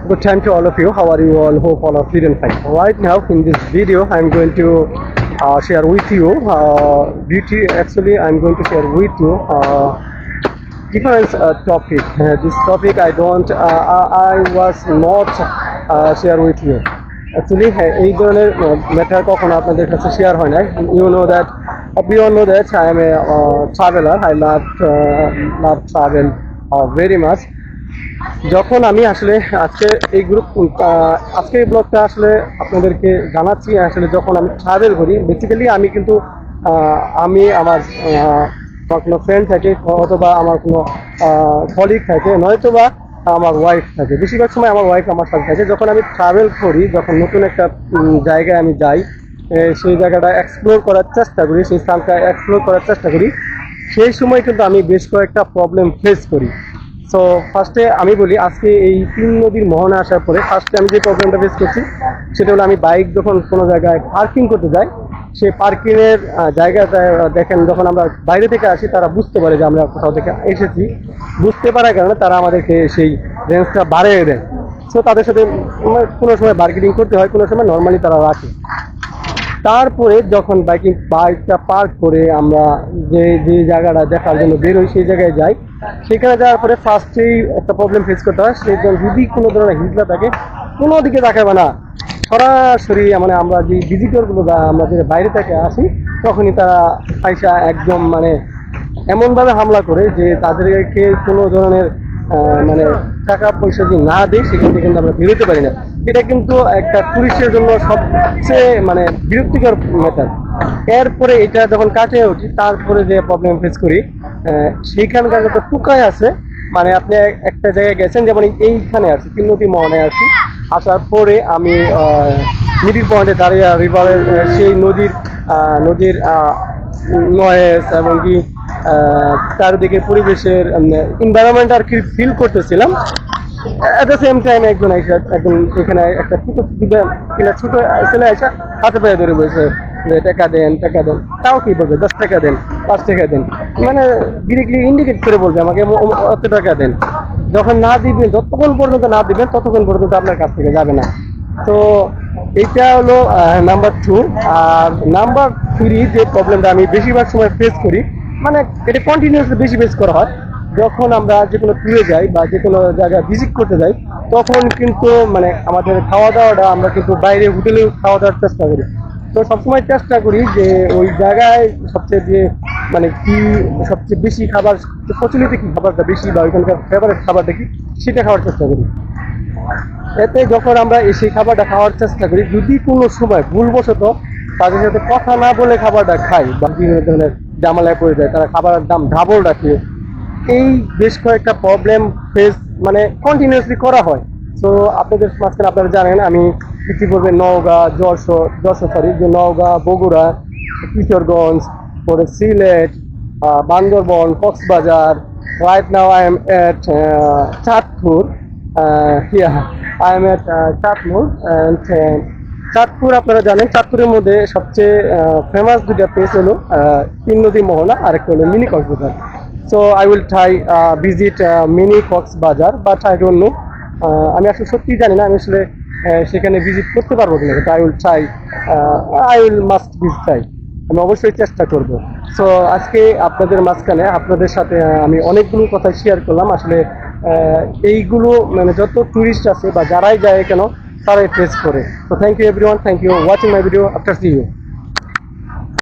Good time to all of you. How are you all? Hope all are fit and fine. Right now, in this video, I'm going to share with you beauty. Actually, I'm going to share with you different topic. This topic I don't. I was not share with you. Actually, এই ধরনের matter কখনো আপনাদের কাছে share হয় না. You know that. We all know that I am a traveler. I love travel very much. যখন আমি আসলে আজকে এই ব্লগটা আসলে আপনাদেরকে জানাচ্ছি আসলে যখন আমি ট্রাভেল করি বেসিক্যালি আমি কিন্তু আমি আমার কোনো ফ্রেন্ড থাকে অথবা আমার কোনো কলিগ থাকে নয়তো বা আমার ওয়াইফ থাকে, বেশিরভাগ সময় আমার ওয়াইফ আমার সাথে থাকে। যখন আমি ট্রাভেল করি, যখন নতুন একটা জায়গায় আমি যাই, সেই জায়গাটা এক্সপ্লোর করার চেষ্টা করি, সেই স্থানটা এক্সপ্লোর করার চেষ্টা করি, সেই সময় কিন্তু আমি বেশ কয়েকটা প্রবলেম ফেস করি। সো ফার্স্টে আমি বলি, আজকে এই 3 নদীর মোহনা আসার পরে ফার্স্টে আমি যে প্রবলেমটা ফেস করছি সেটা হলো আমি বাইক যখন কোনো জায়গায় পার্কিং করতে যাই, সেই পার্কিংয়ের জায়গাটা দেখেন যখন আমরা বাইরে থেকে আসি তারা বুঝতে পারে যে আমরা কোথাও থেকে এসেছি, বুঝতে পারার কারণে তারা আমাদেরকে সেই রেঞ্জটা বাড়িয়ে দেয়। সো তাদের সাথে কোনো সময় বার্গেনিং করতে হয়, কোনো সময় নর্মালি তারা রাখে। তারপরে যখন বাইকটা পার্ক করে আমরা যে যে জায়গাটা দেখার জন্য বেরোই সেই জায়গায় যাই, সেখানে যাওয়ার পরে ফার্স্টেই একটা প্রবলেম ফেস করতে হয়। সেই যদি কোনো ধরনের হিজলা থাকে কোনো দিকে দেখাবে না, সরাসরি মানে আমরা যে ভিজিটরগুলো আমাদের বাইরে থেকে আসি তখনই তারা পয়সা একদম মানে এমনভাবে হামলা করে যে তাদেরকে কোনো ধরনের মানে টাকা পয়সা যদি না দেয় সেখান থেকে কিন্তু আমরা বেরোতে পারি না। এটা কিন্তু একটা টুরিস্টের জন্য সবচেয়ে মানে বিরক্তিকর ম্যাটার। এরপরে এটা যখন কাছে উঠি তারপরে যে প্রবলেম ফেস করি, সেইখানকার যত টুকায় আছে, মানে আপনি একটা জায়গায় গেছেন, যেমন এইখানে আছি 3 নদী মোহনায় আছি, আসার পরে আমি মিডিল পয়েন্টে দাঁড়িয়ে রিভারের সেই নদীর নয়েস এবং কি চারিদিকে পরিবেশের এনভায়রনমেন্ট আর কি ফিল করতেছিলাম। এট দ্য সেম টাইম একজন এখানে একটা ছোট ছেলে এসে হাতে পায়ে ধরে বলছে যে টাকা দেন, তাও কি বলবে 10 টাকা দেন, 5 টাকা দেন, মানে ডিরেক্টলি ইন্ডিকেট করে বলবে আমাকে অত টাকা দেন। যখন না দিবেন, যতক্ষণ পর্যন্ত না দিবেন ততক্ষণ পর্যন্ত আপনার কাছ থেকে যাবে না। তো এইটা হলো নাম্বার 2। আর নাম্বার 3 যে প্রবলেমটা আমি বেশিরভাগ সময় ফেস করি, মানে এটা কন্টিনিউয়াসলি বেশি ফেস করা হয়, যখন আমরা যে কোনো ট্যুরে যাই বা যে কোনো জায়গায় ভিজিট করতে যাই তখন কিন্তু মানে আমাদের খাওয়া দাওয়াটা আমরা কিন্তু বাইরে হোটেলে খাওয়া দাওয়ার চেষ্টা করি। তো সবসময় চেষ্টা করি যে ওই জায়গায় সবচেয়ে যে মানে কি সবচেয়ে বেশি খাবার, প্রচলিত কি খাবারটা বেশি বা ওইখানকার ফেভারিট খাবারটা কি সেটা খাওয়ার চেষ্টা করি। এতে যখন আমরা সেই খাবারটা খাওয়ার চেষ্টা করি, যদি কোনো সময় ভুলবশত তাদের সাথে কথা না বলে খাবারটা খাই বা বিভিন্ন ধরনের জামালায় পড়ে যায়, তারা খাবারের দাম ডাবল রাখে, এই বেশ কয়েকটা প্রবলেম ফেস মানে কন্টিনিউয়াসলি করা হয়। সো আপনাদের মাঝখানে আপনারা জানেন আমি ইতিপূর্বে নওগাঁ, নওগাঁ, বগুড়া, কিশোরগঞ্জ, পরে Sylhet, Bandarban, Cox's Bazar. Right now I am at Chandpur. I am at Chandpur and Chandpur আপনারা জানেন চাঁদপুরের মধ্যে সবচেয়ে ফেমাস দুটা প্লেস হলো 3 নদী মোহনা আর একটা হলো mini Cox's Bazar. So I will try visit mini Cox's Bazar, but I don't know, আমি আসলে সত্যি জানি না আমি আসলে সেখানে ভিজিট করতে পারবো কিনা। But I will must try, আমি অবশ্যই চেষ্টা করব। সো আজকে আপনাদের মাঝখানে আপনাদের সাথে আমি অনেকগুলো কথা শেয়ার করলাম। আসলে এইগুলো মানে যত টুরিস্ট আছে বা যারাই যায় কেন তারাই ফেস করে। তো thank you everyone, thank you watching my video. After see you.